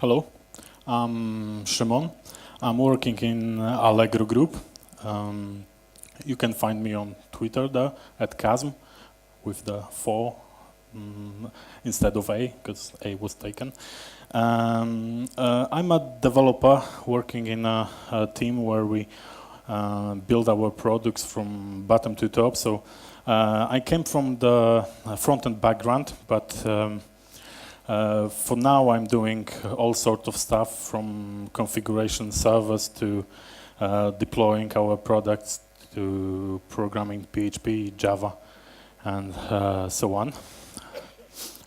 Hello, I'm Szymon. I'm working in Allegro Group. You can find me on Twitter there at Chasm with the 4 instead of A, because A was taken. I'm a developer working in a team where we build our products from bottom to top. So I came from the front-end background, but for now I'm doing all sorts of stuff from configuration servers to deploying our products to programming PHP, Java, and so on.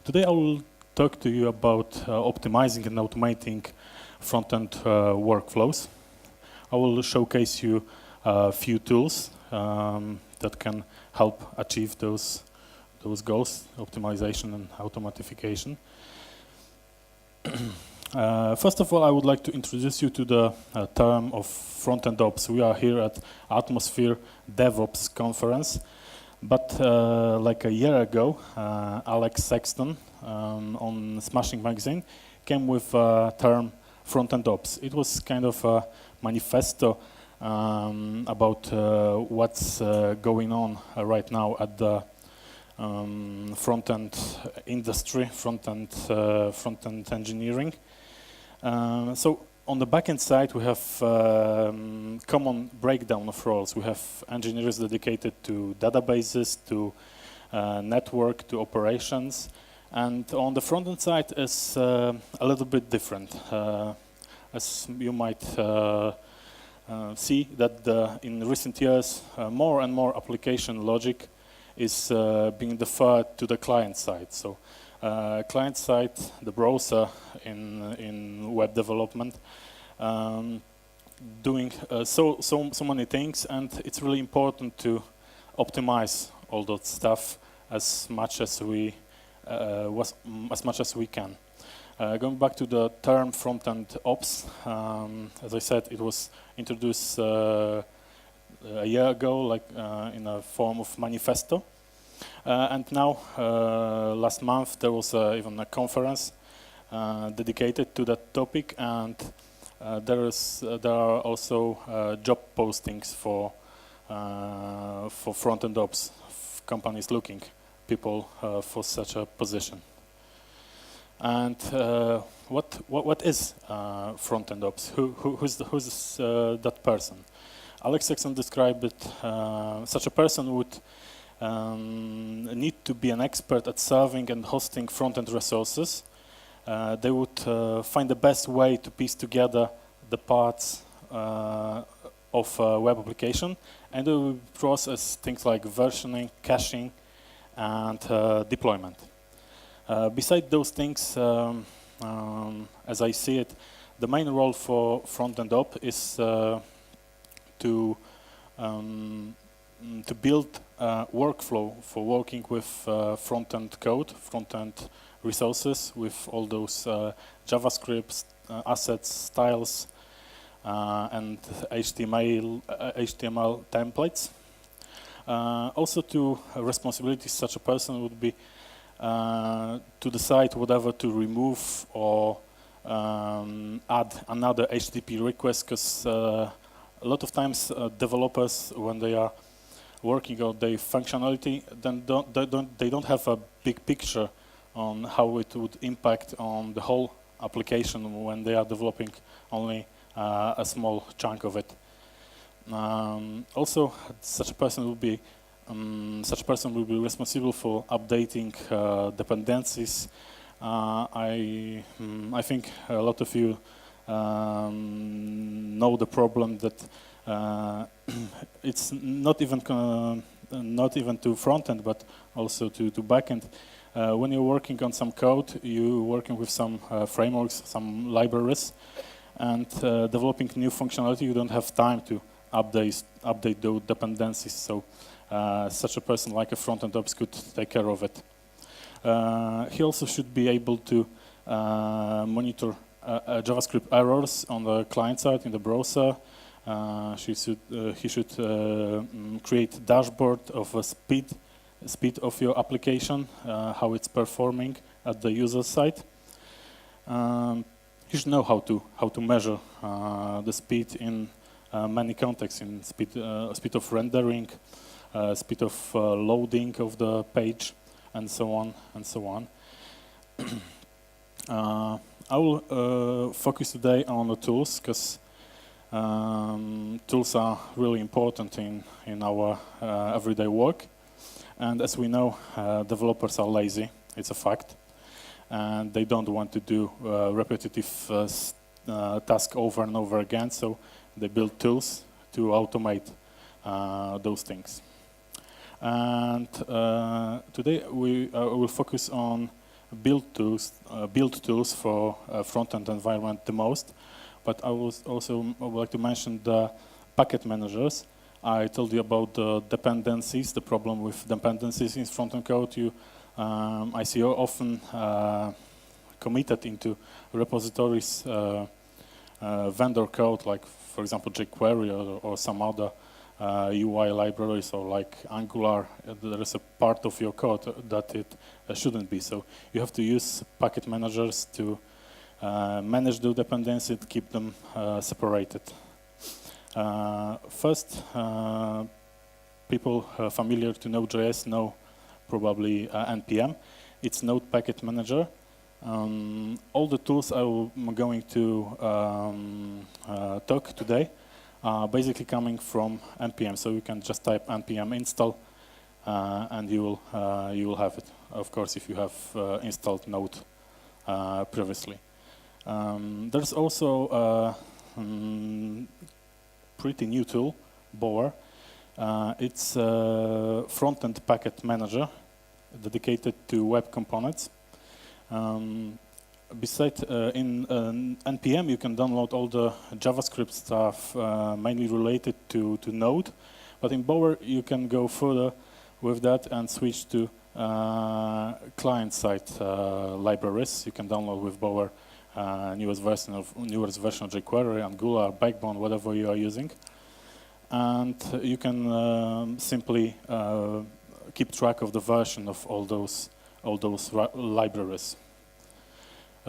Today I will talk to you about optimizing and automating front-end workflows. I will showcase you a few tools that can help achieve those goals, optimization and automatification. First of all, I would like to introduce you to the term of front-end ops. We are here at Atmosphere DevOps conference, but like a year ago, Alex Sexton on Smashing magazine came with a term front-end ops. It was kind of a manifesto about what's going on right now at the front-end industry, front-end engineering. So on the back-end side, we have common breakdown of roles. We have engineers dedicated to databases, to network, to operations. And on the front-end side is a little bit different. As you might see that in recent years, more and more application logic is being deferred to the client side. So client side, the browser in web development, doing so many things, and it's really important to optimize all that stuff as much as we can. Going back to the term front-end ops, as I said, it was introduced a year ago, like in a form of manifesto, and now last month there was even a conference dedicated to that topic, and there are also job postings for front-end ops, companies looking people for such a position. And what is front-end ops? Who's that person? Alex Sexton described it, such a person would need to be an expert at serving and hosting front-end resources. They would find the best way to piece together the parts of a web application, and they will process things like versioning, caching, and deployment. Beside those things, as I see it, the main role for front-end op is to build a workflow for working with front-end code, front-end resources, with all those JavaScript assets, styles, and HTML templates. Also, to responsibilities, such a person would be to decide whatever to remove or add another HTTP request, because a lot of times developers, when they are working on their functionality, then they don't have a big picture on how it would impact on the whole application when they are developing only a small chunk of it. Also, such a person will be responsible for updating dependencies. I think a lot of you know the problem that it's not even to front end, but also to back end. When you're working on some code, you're working with some frameworks, some libraries, and developing new functionality. You don't have time to update those dependencies. So such a person like a front-end ops could take care of it. He also should be able to monitor JavaScript errors on the client side in the browser. He should create dashboard of a speed of your application, how it's performing at the user side. you should know how to measure the speed in many contexts, in speed of rendering, speed of loading of the page, and so on and so on. I will focus today on the tools, because tools are really important in our everyday work. And as we know, developers are lazy, it's a fact. And they don't want to do repetitive tasks over and over again, so they build tools to automate those things. And today we will focus on build tools for front-end environment the most. But I would like to mention the packet managers. I told you about the dependencies, the problem with dependencies in front-end code. I see you often committed into repositories vendor code, like for example jQuery or some other UI libraries, or like Angular. There is a part of your code that it shouldn't be. So you have to use packet managers to manage the dependencies, keep them separated. First, people familiar to Node.js know probably NPM. It's Node Packet Manager. All the tools I'm going to talk today are basically coming from NPM. So you can just type NPM install, and you will have it. Of course, if you have installed Node previously. There's also a pretty new tool, Bower. It's a front-end packet manager dedicated to web components. Besides, in NPM, you can download all the JavaScript stuff mainly related to Node. But in Bower, you can go further with that and switch to client-side libraries. You can download with Bower newest version of jQuery, Angular, Backbone, whatever you are using. And you can simply keep track of the version of all those libraries.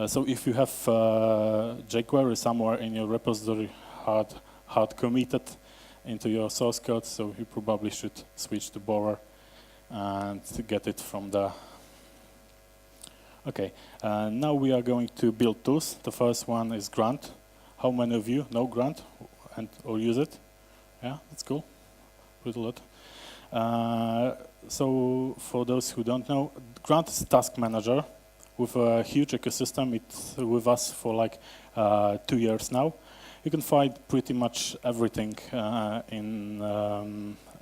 So if you have jQuery somewhere in your repository hard committed into your source code, so you probably should switch to Bower and get it from there. Okay, now we are going to build tools. The first one is Grunt. How many of you know Grunt or use it? Yeah, that's cool. Pretty lot. So for those who don't know, Grunt is a task manager with a huge ecosystem. It's with us for like 2 years now. You can find pretty much everything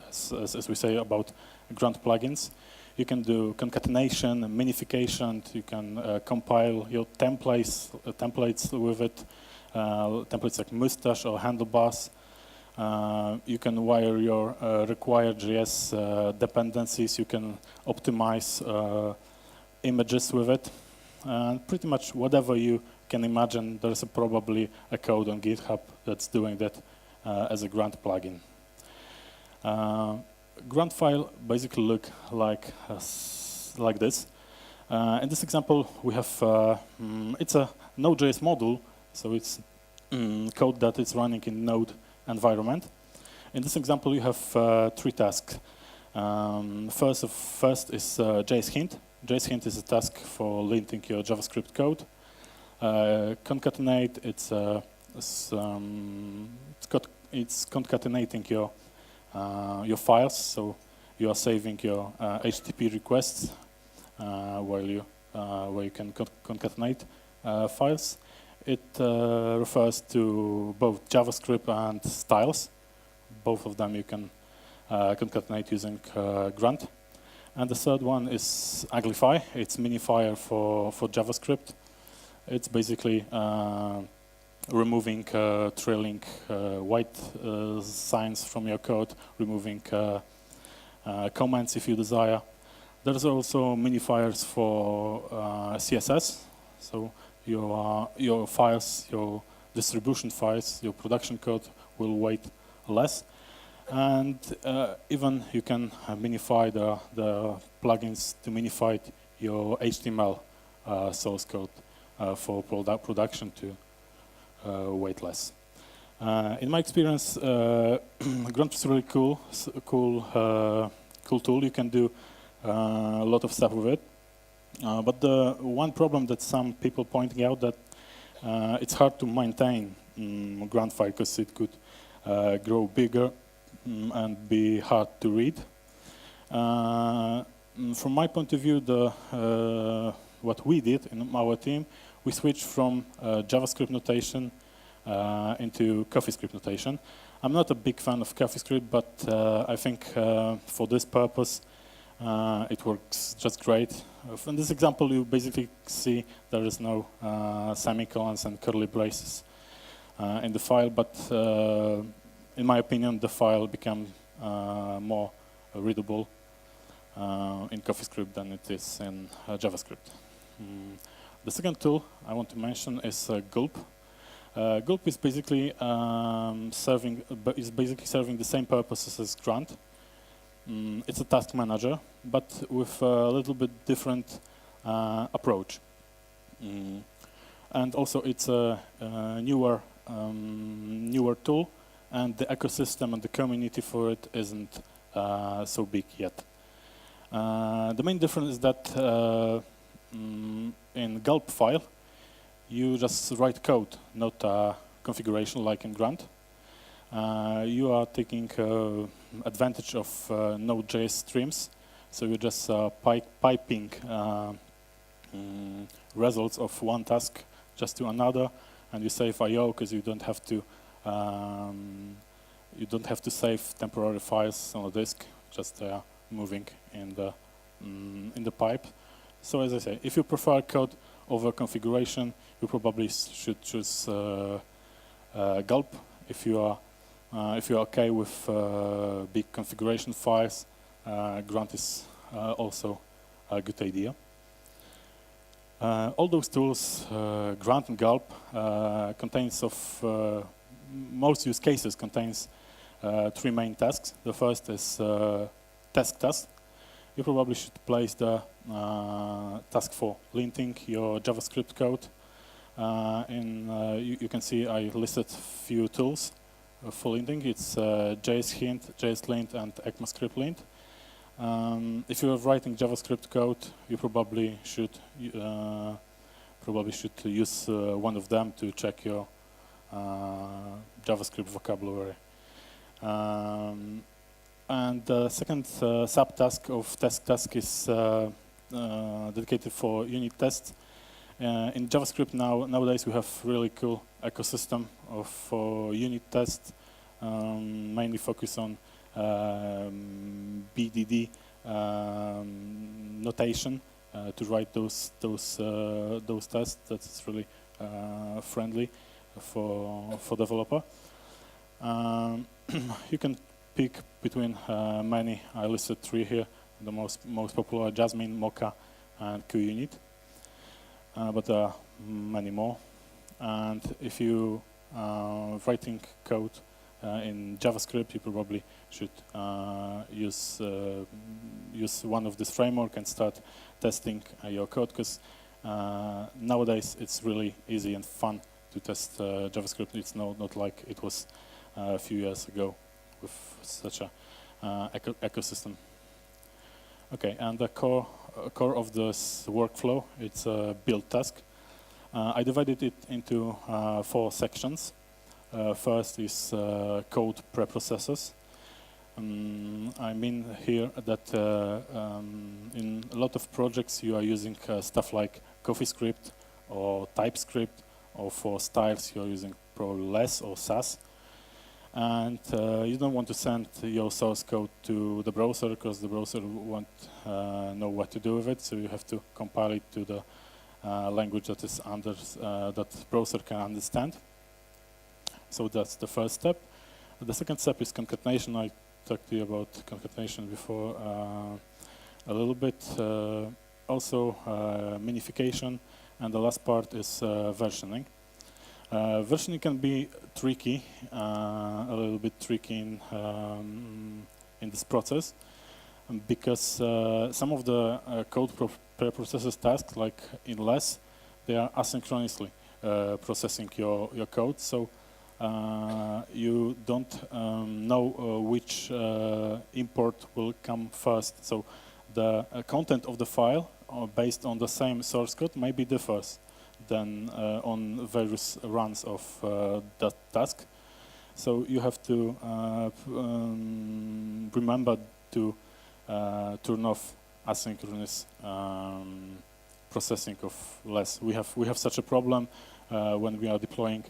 as we say about Grunt plugins. You can do concatenation, minification. You can compile your templates with it. Templates like Mustache or Handlebars. You can wire your required JS dependencies. You can optimize images with it. And pretty much whatever you can imagine, there's probably a code on GitHub that's doing that as a Grunt plugin. Grunt file basically look like this. In this example, we have it's a Node.js module, so it's code that is running in Node environment. In this example, you have 3 tasks. First is JSHint. JSHint is a task for linting your JavaScript code. Concatenate, it's concatenating your files, so you are saving your HTTP requests where you can concatenate files. It refers to both JavaScript and styles. Both of them you can concatenate using Grunt. And the third one is Uglify. It's minifier for JavaScript. It's basically removing trailing white signs from your code, removing comments if you desire. There's also minifiers for CSS. So your files, your distribution files, your production code will weight less. And even you can minify the plugins to minify your HTML source code for production to weightless. In my experience, Grunt is really cool tool. You can do a lot of stuff with it. But the one problem that some people pointing out that it's hard to maintain Grunt file because it could grow bigger and be hard to read. From my point of view, what we did in our team, we switched from JavaScript notation into CoffeeScript notation. I'm not a big fan of CoffeeScript, but I think for this purpose, it works just great. In this example, you basically see there is no semicolons and curly braces in the file, but in my opinion, the file became more readable in CoffeeScript than it is in JavaScript. The second tool I want to mention is Goop. Goop is basically serving the same purposes as Grunt. It's a task manager, but with a little bit different approach. And also, it's a newer tool, and the ecosystem and the community for it isn't so big yet. The main difference is that in Gulp file, you just write code, not configuration like in Grunt. You are taking advantage of Node.js streams, so you're just piping results of one task just to another, and you save I/O because you don't have to save temporary files on the disk. Just moving in the pipe. So as I say, if you prefer code over configuration, you probably should choose Gulp. If you're okay with big configuration files, Grunt is also a good idea. All those tools, Grunt and Gulp, contains of most use cases contains three main tasks. The first is task. You probably should place the task for linting your JavaScript code. You can see I listed few tools for linting. It's JSHint, JSLint, and ECMAScript lint. If you're writing JavaScript code, you probably should use one of them to check your JavaScript vocabulary. And the second subtask of task is dedicated for unit tests. In JavaScript nowadays we have really cool ecosystem for unit tests, mainly focus on BDD notation to write those tests. That's really friendly for developer. You can pick between many. I listed three here. The most popular are Jasmine, Mocha, and QUnit. But there are many more. And if you writing code in JavaScript, you probably should use one of this framework and start testing your code, because nowadays it's really easy and fun to test JavaScript. It's not like it was a few years ago with such a ecosystem. Okay, and the core of this workflow, it's a build task. I divided it into 4 sections. First is code preprocessors. I mean here that in a lot of projects you are using stuff like CoffeeScript or TypeScript, or for styles you're using probably less or Sass. And you don't want to send your source code to the browser, because the browser won't know what to do with it. So you have to compile it to the language that is that browser can understand. So that's the first step. The second step is concatenation. I talked to you about concatenation before a little bit. Also minification, and the last part is versioning. Versioning can be tricky, a little bit tricky in this process, because some of the code preprocessors tasks, like in less, they are asynchronously. processing your code. So you don't know which import will come first. So the content of the file based on the same source code maybe differs than on various runs of that task. So you have to remember to turn off asynchronous processing of less. We have such a problem when we are deploying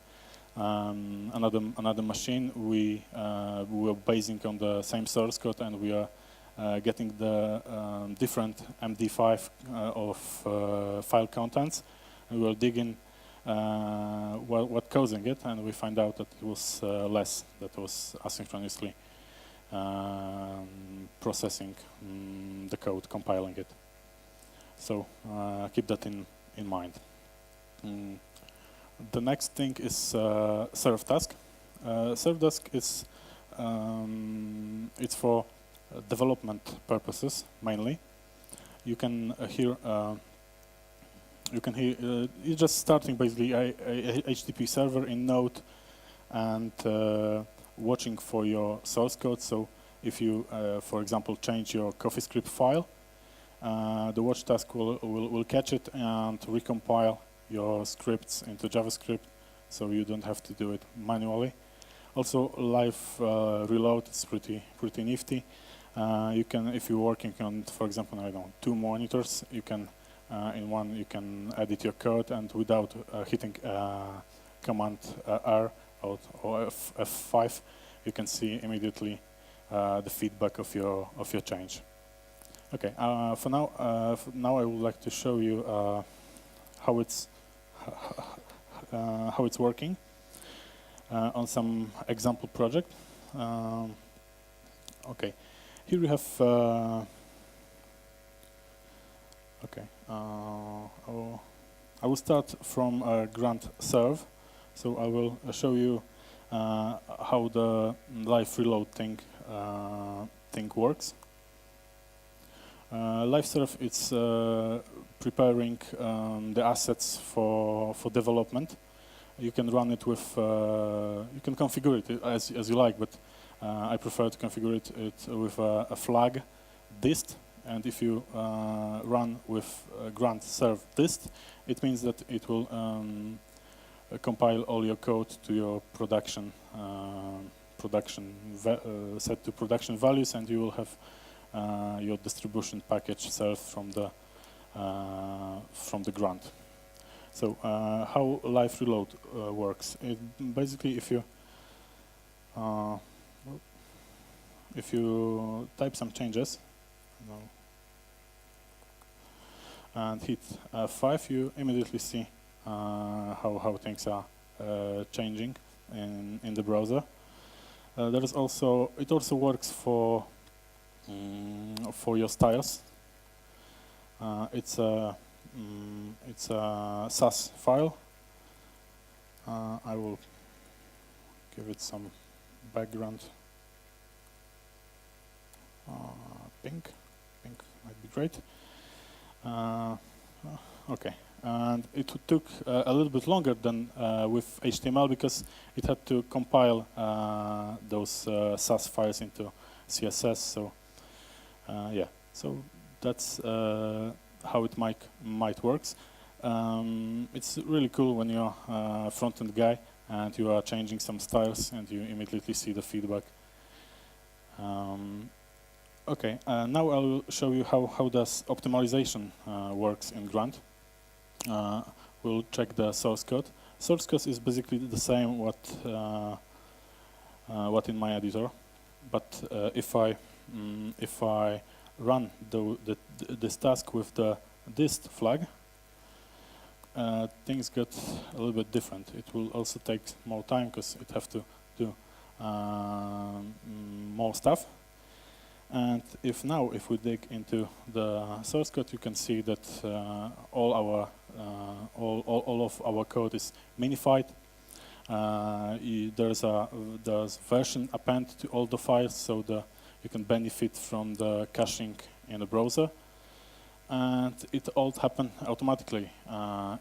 another machine. We are basing on the same source code, and we are getting the different MD5 of file contents. And we will dig in what causing it, and we find out that it was less that was asynchronously processing the code, compiling it. So keep that in mind. The next thing is serve task. Serve task is it's for development purposes mainly. You can hear you're just starting basically a HTTP server in Node and watching for your source code. So if you, for example, change your CoffeeScript file, the watch task will catch it and recompile your scripts into JavaScript, so you don't have to do it manually. Also, live reload is pretty nifty. You can, if you're working on, for example, I don't know, 2 monitors, you can in one you can edit your code, and without hitting Command R or F5, you can see immediately the feedback of your change. Okay, for now I would like to show you how it's working on some example project. Okay, here we have. Okay, I will start from grant serve. So I will show you how the live reload thing works. Live serve, it's preparing the assets for development. You can run it with, you can configure it as you like, but I prefer to configure it with a flag dist. And if you run with grant serve dist, it means that it will compile all your code to your set to production values, and you will have your distribution package served from the grant. So how live reload works? Basically, if you type some changes and hit F5, you immediately see how things are changing in the browser. There is also, it also works for your styles. It's a SAS file. I will give it some background. Pink might be great. Okay, and it took a little bit longer than with HTML because it had to compile those SAS files into CSS. So yeah, so that's how it might works. It's really cool when you're a front-end guy and you are changing some styles and you immediately see the feedback. Okay, now I'll show you how does optimization works in Grunt. We'll check the source code. Source code is basically the same what in my editor, but if I run this task with the dist flag, things get a little bit different. It will also take more time because it has to do more stuff. And if we dig into the source code, you can see that all of our code is minified. There's version append to all the files, so you can benefit from the caching in the browser. And it all happens automatically.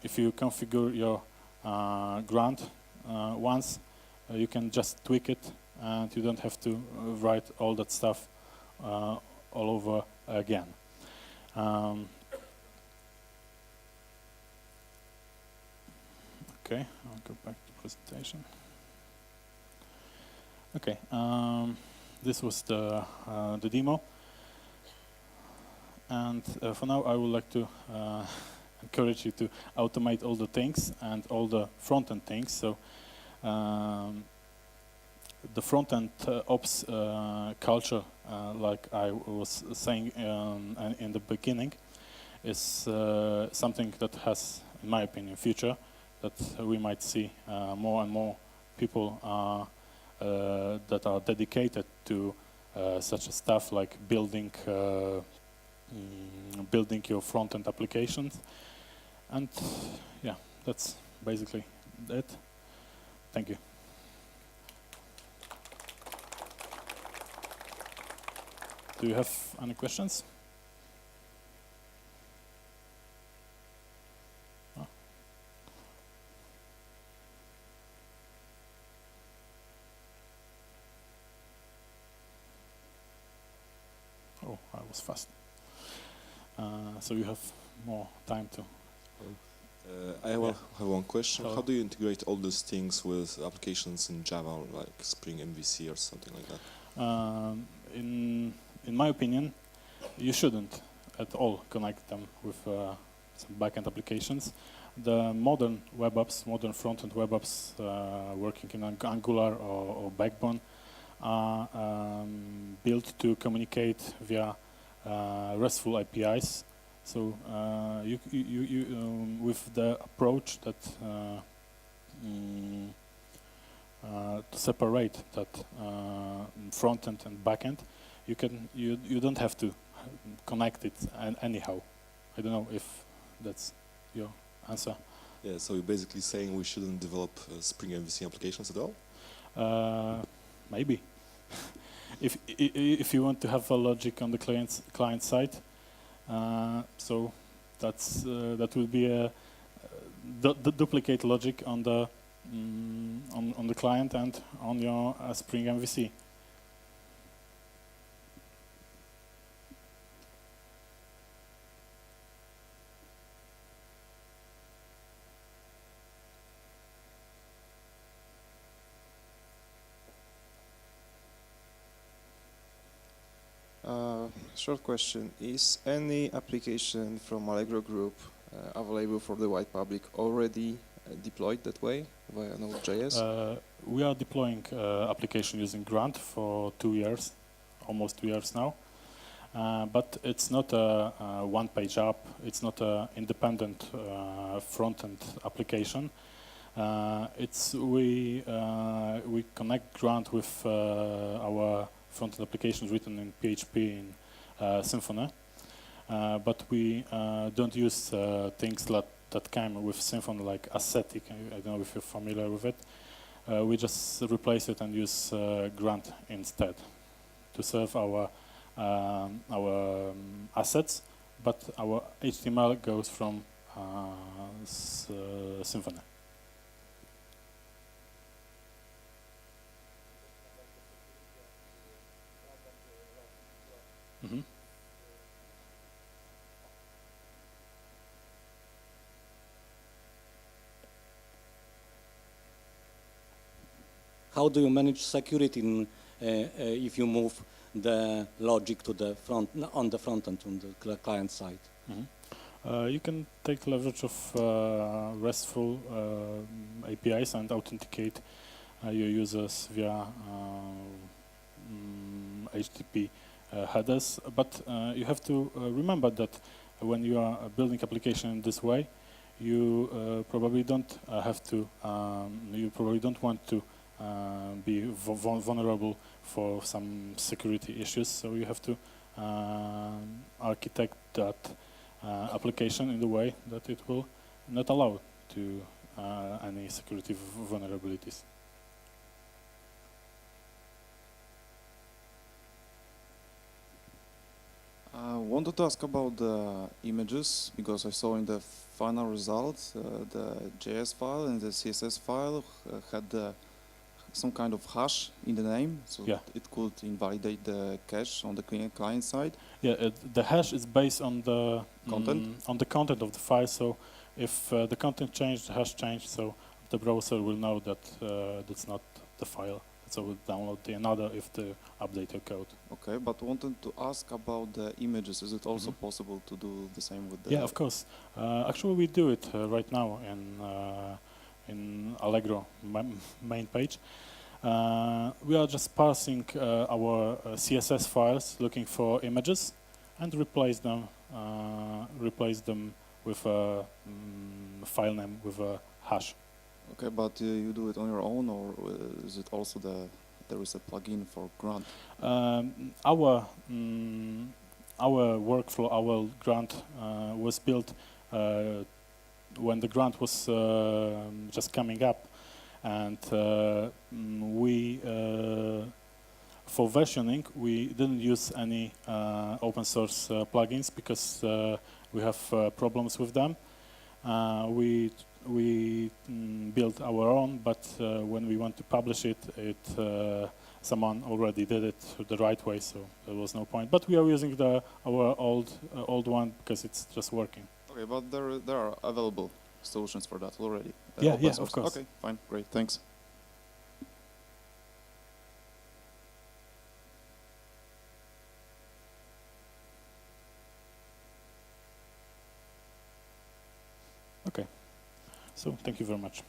If you configure your Grunt once, you can just tweak it, and you don't have to write all that stuff all over again. Okay, I'll go back to presentation. Okay, this was the demo, and for now I would like to encourage you to automate all the things and all the front-end things. So the front-end ops culture, like I was saying in the beginning, is something that has, in my opinion, future, that we might see more and more people that are dedicated to such a stuff like building your front-end applications. And yeah, that's basically it. Thank you. Do you have any questions? Oh, I was fast. So you have more time to. I have one question. How do you integrate all these things with applications in Java, like Spring MVC or something like that? In my opinion, you shouldn't at all connect them with some backend applications. The modern web apps, modern front-end web apps working in Angular or Backbone are built to communicate via RESTful APIs. So you with the approach that to separate that front-end and back-end, you don't have to connect it anyhow. I don't know if that's your answer. Yeah, so you're basically saying we shouldn't develop Spring MVC applications at all? Maybe. if you want to have a logic on the client side, so that will be a duplicate logic on the client and on your Spring MVC. Short question. Is any application from Allegro Group available for the wide public already deployed that way via Node.js? We are deploying application using Grunt for 2 years, almost 2 years now. But it's not a one-page app. It's not an independent front-end application. We connect Grunt with our front-end applications written in PHP in Symfony, but we don't use things that came with Symfony, like ascetic. I don't know if you're familiar with it. We just replace it and use Grunt instead to serve our assets, but our HTML goes from Symfony. Mm-hmm. How do you manage security if you move the logic to the front on the front end on the client side? Mm-hmm. You can take leverage of RESTful APIs and authenticate your users via HTTP headers, but you have to remember that when you are building application in this way, you probably don't have to. You probably don't want to be vulnerable for some security issues. So you have to architect that application in the way that it will not allow to any security vulnerabilities. wanted to ask about the images because I saw in the final result the JS file and the CSS file had some kind of hash in the name, so Yeah. it could invalidate the cache on the client side. Yeah, the hash is based on the Content? on the content of the file. So if the content changed, the hash changed. So the browser will know that that's not the file. So we'll download another if the update the code. Okay, but wanted to ask about the images. Is it also Mhm. possible to do the same with the? Yeah, of course. Actually, we do it right now in Allegro main page. We are just parsing our CSS files, looking for images, and replace them with a file name with a hash. Okay, but you do it on your own, or is it also there is a plugin for Grunt? Our workflow, our grant was built when the grant was just coming up, and we for versioning we didn't use any open source plugins because we have problems with them. We built our own, but when we want to publish it, someone already did it the right way, so there was no point. But we are using our old one because it's just working. Okay, but there are available solutions for that already. Yeah, open yeah, source. of course. Okay, fine, great, thanks. Okay, so thank you very much.